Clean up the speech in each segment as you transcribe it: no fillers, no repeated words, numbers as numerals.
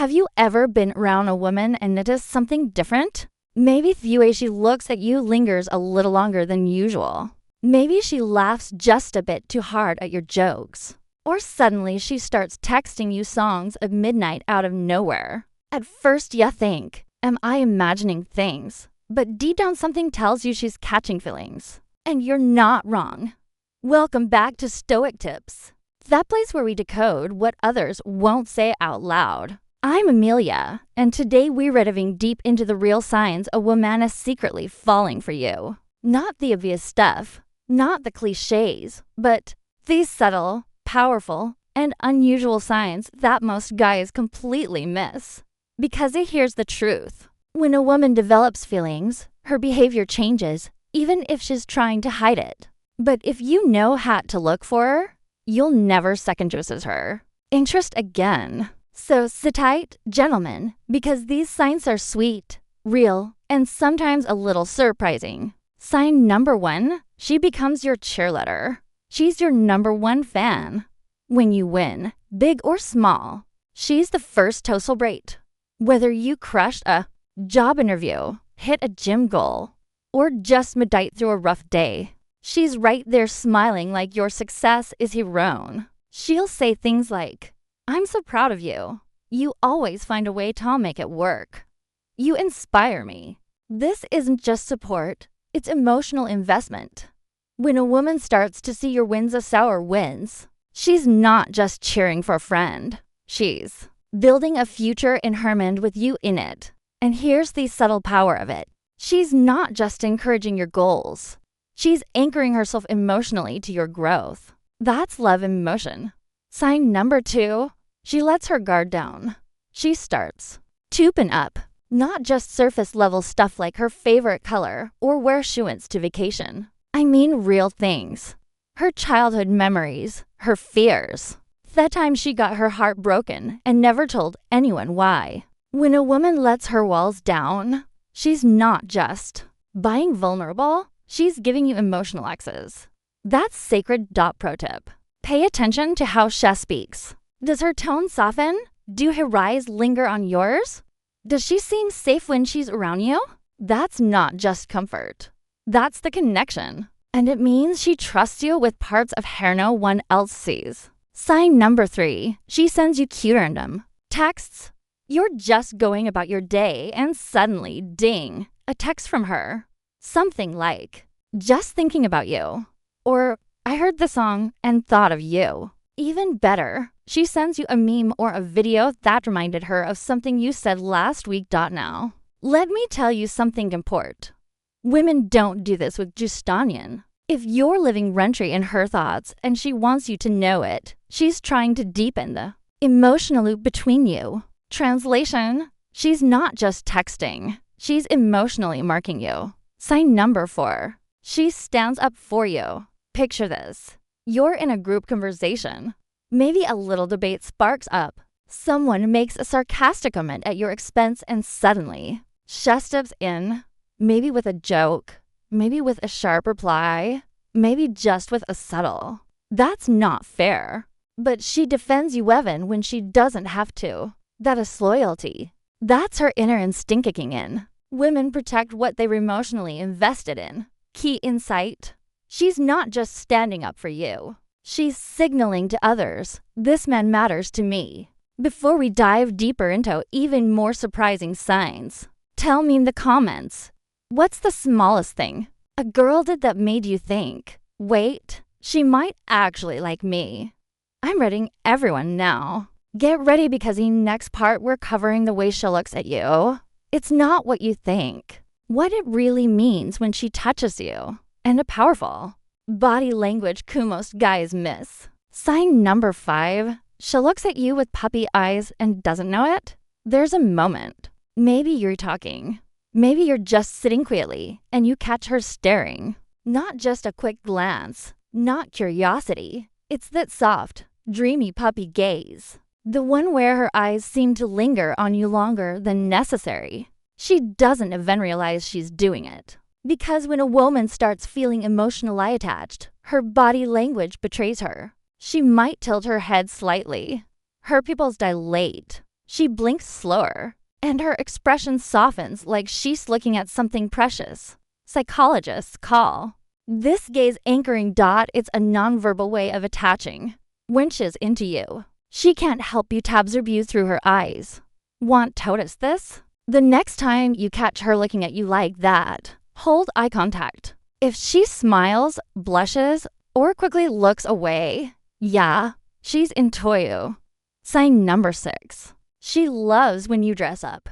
Have you ever been around a woman and noticed something different? Maybe the way she looks at you lingers a little longer than usual. Maybe she laughs just a bit too hard at your jokes. Or suddenly she starts texting you songs at midnight out of nowhere. At first you think, am I imagining things? But deep down something tells you she's catching feelings. And you're not wrong. Welcome back to Stoic Tips, that place where we decode what others won't say out loud. I'm Amelia, and today we're diving deep into the real signs a woman is secretly falling for you. Not the obvious stuff, not the cliches, but these subtle, powerful, and unusual signs that most guys completely miss. Because here's the truth. When a woman develops feelings, her behavior changes, even if she's trying to hide it. But if you know how to look for her, you'll never second guess her. Interest again. So sit tight, gentlemen, because these signs are sweet, real, and sometimes a little surprising. Sign number 1, she becomes your cheerleader. She's your number 1 fan. When you win, big or small, she's the first to celebrate. Whether you crushed a job interview, hit a gym goal, or just meditate through a rough day, she's right there smiling like your success is her own. She'll say things like, I'm so proud of you. You always find a way to make it work. You inspire me. This isn't just support, it's emotional investment. When a woman starts to see your wins as sour wins, she's not just cheering for a friend. She's building a future in her mind with you in it. And here's the subtle power of it. She's not just encouraging your goals. She's anchoring herself emotionally to your growth. That's love in motion. Sign number 2. She lets her guard down. She starts tooping up, not just surface level stuff like her favorite color or where she went to vacation. I mean real things. Her childhood memories, her fears. That time she got her heart broken and never told anyone why. When a woman lets her walls down, she's not just being vulnerable, she's giving you emotional access. That's sacred. Pro tip. Pay attention to how she speaks. Does her tone soften? Do her eyes linger on yours? Does she seem safe when she's around you? That's not just comfort. That's the connection. And it means she trusts you with parts of her no one else sees. Sign number 3. She sends you cute random texts. You're just going about your day and suddenly, ding, a text from her. Something like, just thinking about you. Or, I heard the song and thought of you. Even better, she sends you a meme or a video that reminded her of something you said last week. Now, let me tell you something important. Women don't do this with Justinian. If you're living rent-free in her thoughts and she wants you to know it, she's trying to deepen the emotional loop between you. Translation, she's not just texting. She's emotionally marking you. Sign number 4. She stands up for you. Picture this. You're in a group conversation. Maybe a little debate sparks up. Someone makes a sarcastic comment at your expense and suddenly, she steps in, maybe with a joke, maybe with a sharp reply, maybe just with a subtle. That's not fair. But she defends you even when she doesn't have to. That is loyalty. That's her inner instinct kicking in. Women protect what they're emotionally invested in. Key insight. She's not just standing up for you. She's signaling to others, this man matters to me. Before we dive deeper into even more surprising signs, tell me in the comments, what's the smallest thing a girl did that made you think, wait, she might actually like me? I'm reading everyone now. Get ready because in next part we're covering the way she looks at you. It's not what you think. What it really means when she touches you. And a powerful body language most guys miss. Sign number 5. She looks at you with puppy eyes and doesn't know it. There's a moment. Maybe you're talking. Maybe you're just sitting quietly and you catch her staring. Not just a quick glance. Not curiosity. It's that soft, dreamy puppy gaze. The one where her eyes seem to linger on you longer than necessary. She doesn't even realize she's doing it. Because when a woman starts feeling emotionally attached, her body language betrays her. She might tilt her head slightly. Her pupils dilate. She blinks slower, and her expression softens like she's looking at something precious. Psychologists call this gaze anchoring dot. It's a nonverbal way of attaching winches into you. She can't help but to observe you through her eyes. Want to notice this? The next time you catch her looking at you like that, hold eye contact. If she smiles, blushes, or quickly looks away, yeah, she's into you. Sign number 6. She loves when you dress up.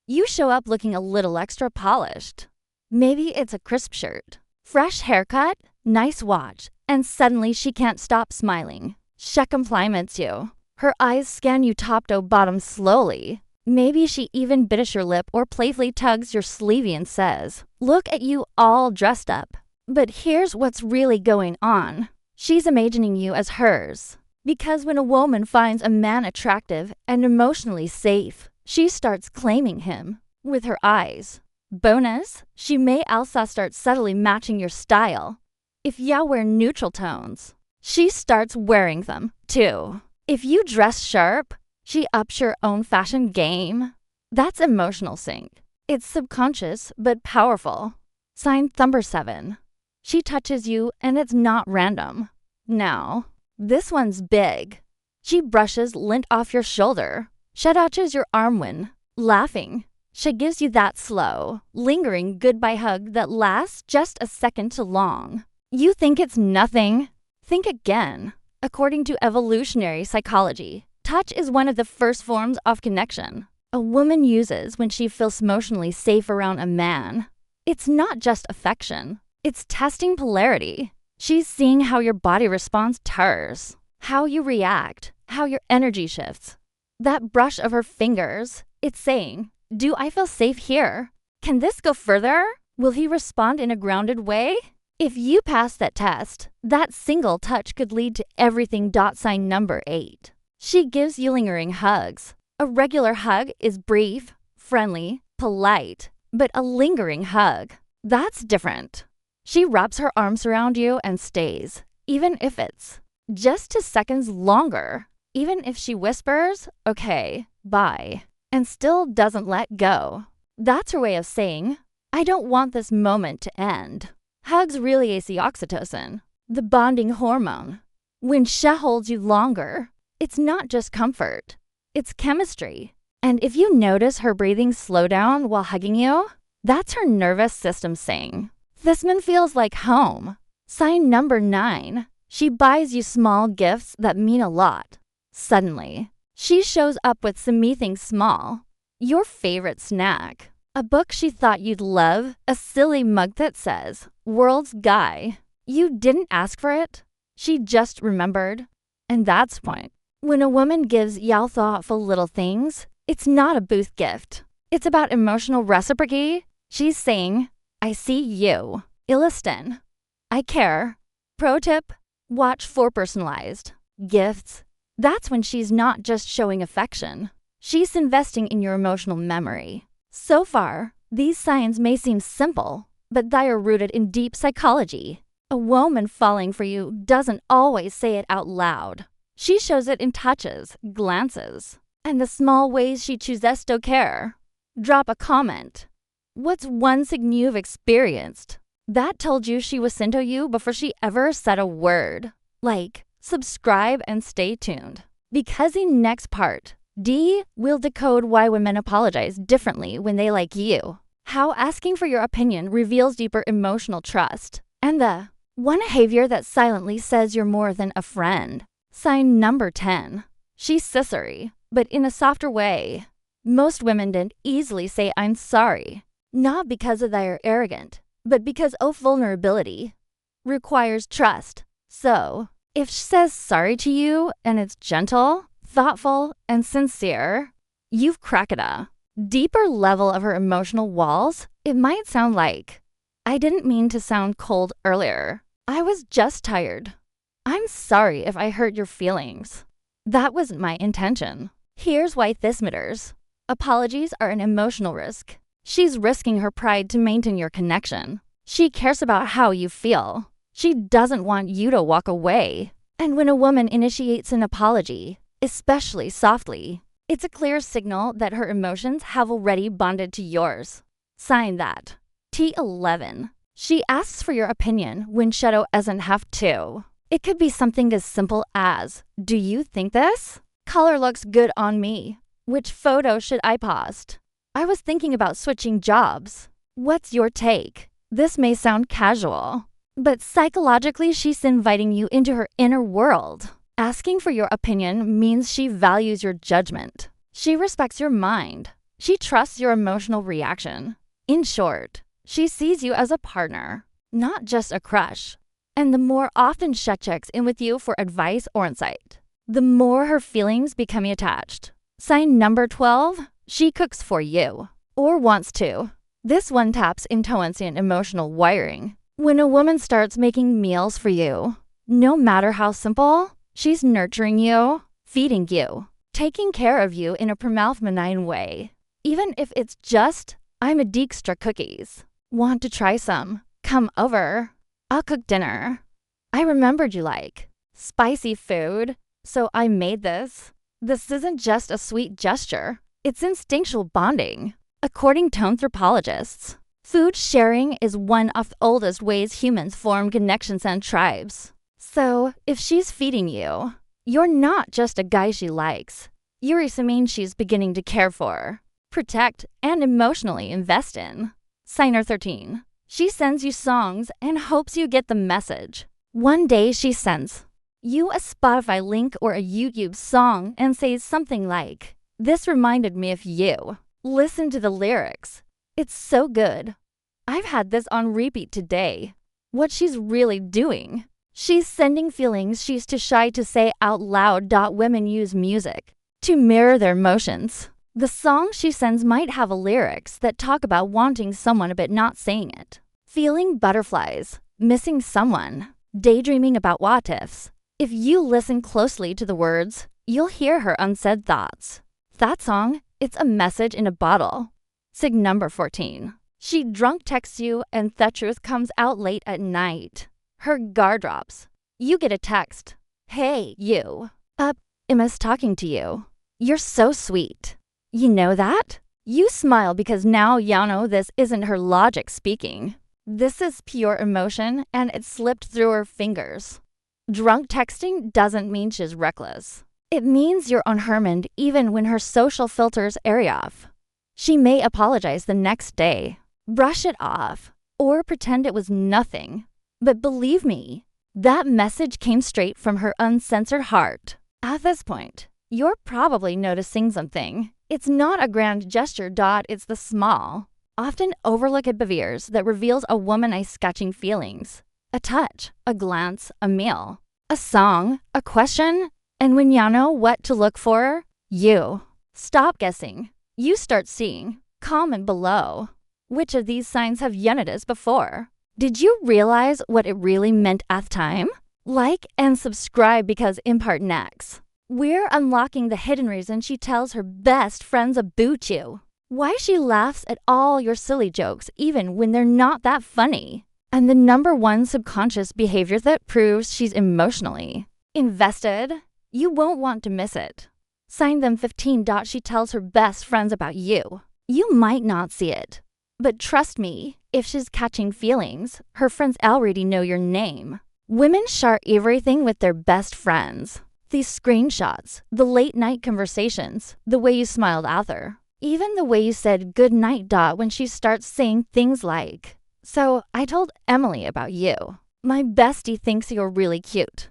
You show up looking a little extra polished. Maybe it's a crisp shirt, fresh haircut, nice watch, and suddenly she can't stop smiling. She compliments you. Her eyes scan you top to bottom slowly. Maybe she even bites your lip or playfully tugs your sleeve and says, "Look at you all dressed up." But here's what's really going on. She's imagining you as hers. Because when a woman finds a man attractive and emotionally safe, she starts claiming him with her eyes. Bonus, she may also start subtly matching your style. If you wear neutral tones, she starts wearing them too. If you dress sharp, she ups your own fashion game. That's emotional sync. It's subconscious but powerful. Sign number 7. She touches you and it's not random. Now, this one's big. She brushes lint off your shoulder. She touches your arm when laughing. She gives you that slow, lingering goodbye hug that lasts just a second too long. You think it's nothing? Think again. According to evolutionary psychology, touch is one of the first forms of connection a woman uses when she feels emotionally safe around a man. It's not just affection. It's testing polarity. She's seeing how your body responds to hers, how you react, how your energy shifts. That brush of her fingers, it's saying, do I feel safe here? Can this go further? Will he respond in a grounded way? If you pass that test, that single touch could lead to everything. Sign number 8. She gives you lingering hugs. A regular hug is brief, friendly, polite, but a lingering hug, that's different. She wraps her arms around you and stays, even if it's just 2 seconds longer. Even if she whispers, "Okay, bye," and still doesn't let go. That's her way of saying, "I don't want this moment to end." Hugs release the oxytocin, the bonding hormone. When she holds you longer, it's not just comfort, it's chemistry. And if you notice her breathing slow down while hugging you, that's her nervous system saying, "This man feels like home." Sign number 9. She buys you small gifts that mean a lot. Suddenly, she shows up with something small. Your favorite snack. A book she thought you'd love. A silly mug that says, "World's Guy." You didn't ask for it. She just remembered. And that's the point. When a woman gives you thoughtful little things, it's not a booth gift. It's about emotional reciprocity. She's saying, "I see you." Illiston. I care. Pro tip, watch for personalized gifts. That's when she's not just showing affection. She's investing in your emotional memory. So far, these signs may seem simple, but they are rooted in deep psychology. A woman falling for you doesn't always say it out loud. She shows it in touches, glances, and the small ways she chooses to care. Drop a comment. What's one thing you've experienced that told you she was into you before she ever said a word? Like, subscribe and stay tuned. Because in next part, D will decode why women apologize differently when they like you. How asking for your opinion reveals deeper emotional trust. And the one behavior that silently says you're more than a friend. Sign number 10. She's scissory, but in a softer way. Most women didn't easily say "I'm sorry." Not because they're arrogant, but because vulnerability requires trust. So, if she says sorry to you and it's gentle, thoughtful, and sincere, you've cracked a deeper level of her emotional walls. It might sound like, "I didn't mean to sound cold earlier. I was just tired. I'm sorry if I hurt your feelings. That wasn't my intention." Here's why this matters. Apologies are an emotional risk. She's risking her pride to maintain your connection. She cares about how you feel. She doesn't want you to walk away. And when a woman initiates an apology, especially softly, It's a clear signal that her emotions have already bonded to yours. Sign that. T11. She asks for your opinion when Shadow doesn't have to. It could be something as simple as, do you think this? Color looks good on me. Which photo should I post? I was thinking about switching jobs. What's your take? This may sound casual, but psychologically she's inviting you into her inner world. Asking for your opinion means she values your judgment. She respects your mind. She trusts your emotional reaction. In short, she sees you as a partner, not just a crush. And the more often she checks in with you for advice or insight, the more her feelings become attached. Sign number 12, she cooks for you, or wants to. This one taps intuition and emotional wiring. When a woman starts making meals for you, no matter how simple, she's nurturing you, feeding you, taking care of you in a benign way. Even if it's just, I'm a Dijkstra cookies. Want to try some? Come over. I'll cook dinner. I remembered you like spicy food, so I made this. This isn't just a sweet gesture. It's instinctual bonding. According to anthropologists, food sharing is one of the oldest ways humans form connections and tribes. So, if she's feeding you, you're not just a guy she likes. You're someone she's beginning to care for, protect, and emotionally invest in. Signer 13. She sends you songs and hopes you get the message. One day she sends you a Spotify link or a YouTube song and says something like, "This reminded me of you. Listen to the lyrics. It's so good. I've had this on repeat today." What she's really doing, she's sending feelings she's too shy to say out loud. Women use music to mirror their emotions. The song she sends might have lyrics that talk about wanting someone but not saying it, feeling butterflies, missing someone, daydreaming about what ifs. If you listen closely to the words, you'll hear her unsaid thoughts. That song, it's a message in a bottle. Sig number 14. She drunk texts you and the truth comes out late at night. Her guard drops. You get a text. "Hey, you. Emma's talking to you. You're so sweet." You know that? You smile because now you know this isn't her logic speaking. This is pure emotion and it slipped through her fingers. Drunk texting doesn't mean she's reckless. It means you're unharmed even when her social filters are off. She may apologize the next day, brush it off, or pretend it was nothing. But believe me, that message came straight from her uncensored heart. At this point, you're probably noticing something. It's not a grand gesture. It's the small, often overlooked behaviors that reveals a woman's catching feelings. A touch, a glance, a meal, a song, a question. And when you know what to look for, you stop guessing. You start seeing. Comment below. Which of these signs have you noticed before? Did you realize what it really meant at the time? Like and subscribe because in part next, we're unlocking the hidden reason she tells her best friends about you. Why she laughs at all your silly jokes even when they're not that funny. And the number one subconscious behavior that proves she's emotionally invested. You won't want to miss it. Sign them 15. She tells her best friends about you. You might not see it, but trust me, if she's catching feelings, her friends already know your name. Women share everything with their best friends. These screenshots, the late night conversations, the way you smiled at her, even the way you said good night. When she starts saying things like, "So I told Emily about you. My bestie thinks you're really cute.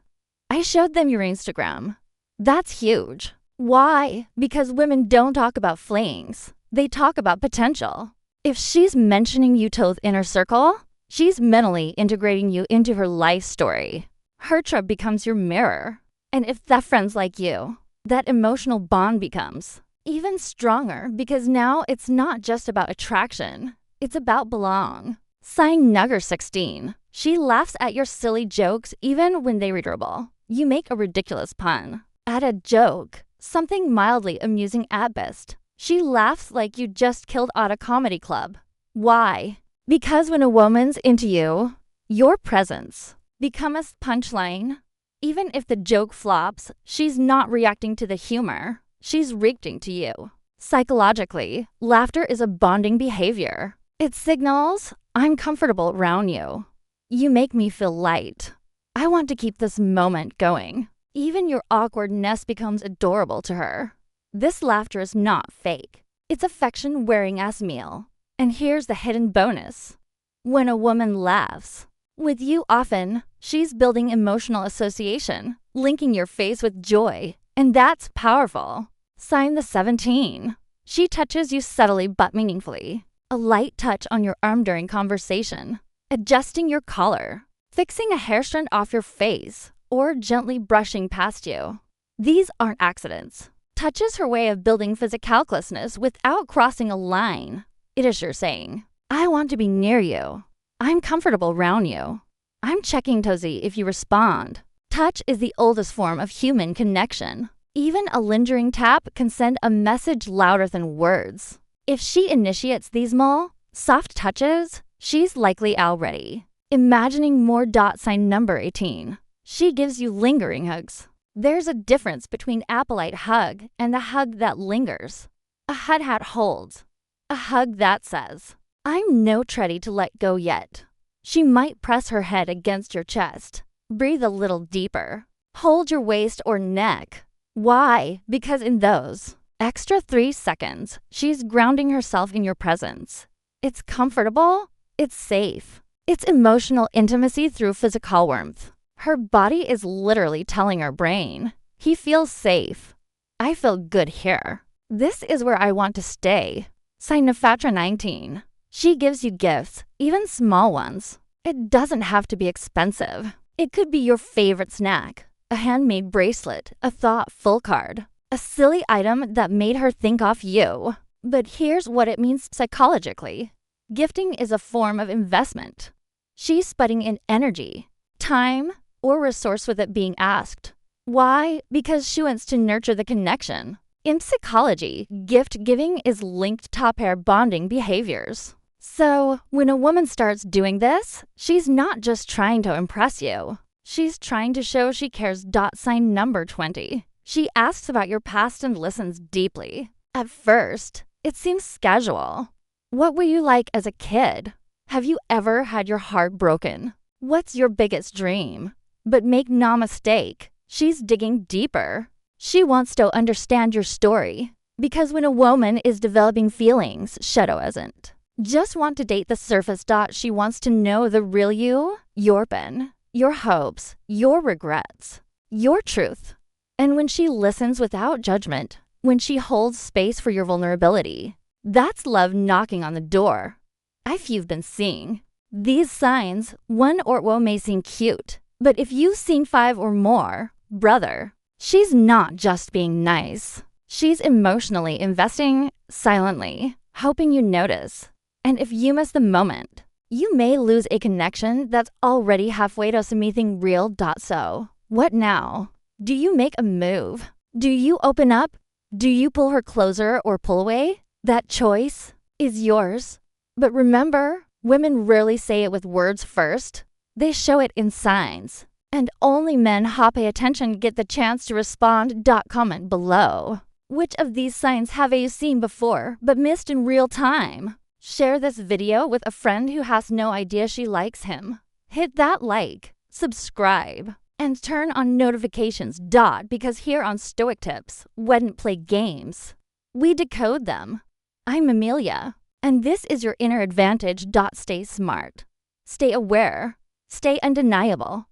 I showed them your Instagram." That's huge. Why? Because women don't talk about flings. They talk about potential. If she's mentioning you to the inner circle, she's mentally integrating you into her life story. Her trip becomes your mirror. And if that friend's like you, that emotional bond becomes even stronger because now it's not just about attraction. It's about belong. Sign number 16. She laughs at your silly jokes even when they're readable. You make a ridiculous pun. Add a joke, something mildly amusing at best. She laughs like you just killed at a comedy club. Why? Because when a woman's into you, your presence becomes a punchline. Even if the joke flops, she's not reacting to the humor. she's reacting to you. Psychologically, laughter is a bonding behavior. It signals, I'm comfortable around you. You make me feel light. I want to keep this moment going. Even your awkwardness becomes adorable to her. This laughter is not fake. It's affection wearing as meal. And here's the hidden bonus. When a woman laughs with you often, she's building emotional association, linking your face with joy, and that's powerful. Sign the 17. She touches you subtly but meaningfully. A light touch on your arm during conversation, adjusting your collar, fixing a hair strand off your face, or gently brushing past you. These aren't accidents. Touch is her way of building physical closeness without crossing a line. It is your saying, I want to be near you. I'm comfortable around you. I'm checking to see if you respond. Touch is the oldest form of human connection. Even a lingering tap can send a message louder than words. If she initiates these small, soft touches, she's likely already imagining more. Sign number 18. She gives you lingering hugs. There's a difference between a polite hug and the hug that lingers. A hug that holds. A hug that says, I'm not ready to let go yet. She might press her head against your chest. Breathe a little deeper. Hold your waist or neck. Why? Because in those extra 3 seconds, she's grounding herself in your presence. It's comfortable. It's safe. It's emotional intimacy through physical warmth. Her body is literally telling her brain, he feels safe. I feel good here. This is where I want to stay. Sign Nafatra 19. She gives you gifts, even small ones. It doesn't have to be expensive. It could be your favorite snack, a handmade bracelet, a thoughtful card, a silly item that made her think of you. But here's what it means psychologically. Gifting is a form of investment. She's putting in energy, time, or resource with it being asked. Why? Because she wants to nurture the connection. In psychology, gift giving is linked to pair bonding behaviors. So, when a woman starts doing this, she's not just trying to impress you. She's trying to show she cares. Sign number 20. She asks about your past and listens deeply. At first, it seems casual. What were you like as a kid? Have you ever had your heart broken? What's your biggest dream? But make no mistake, she's digging deeper. She wants to understand your story. Because when a woman is developing feelings, Shadow isn't. Just want to date the surface. She wants to know the real you, your pain, your hopes, your regrets, your truth. And when she listens without judgment, when she holds space for your vulnerability, that's love knocking on the door. If you've been seeing these signs, one or two may seem cute, but if you've seen 5 or more, brother, she's not just being nice. She's emotionally investing silently, hoping you notice. And if you miss the moment, you may lose a connection that's already halfway to something real. So, what now? Do you make a move? Do you open up? Do you pull her closer or pull away? That choice is yours. But remember, women rarely say it with words first. They show it in signs. And only men who pay attention get the chance to respond. Comment below. Which of these signs have you seen before but missed in real time? Share this video with a friend who has no idea she likes him. Hit that like, subscribe, and turn on notifications. Because here on Stoic Tips, we don't play games. We decode them. I'm Amelia, and this is your inner advantage. Stay smart. Stay aware. Stay undeniable.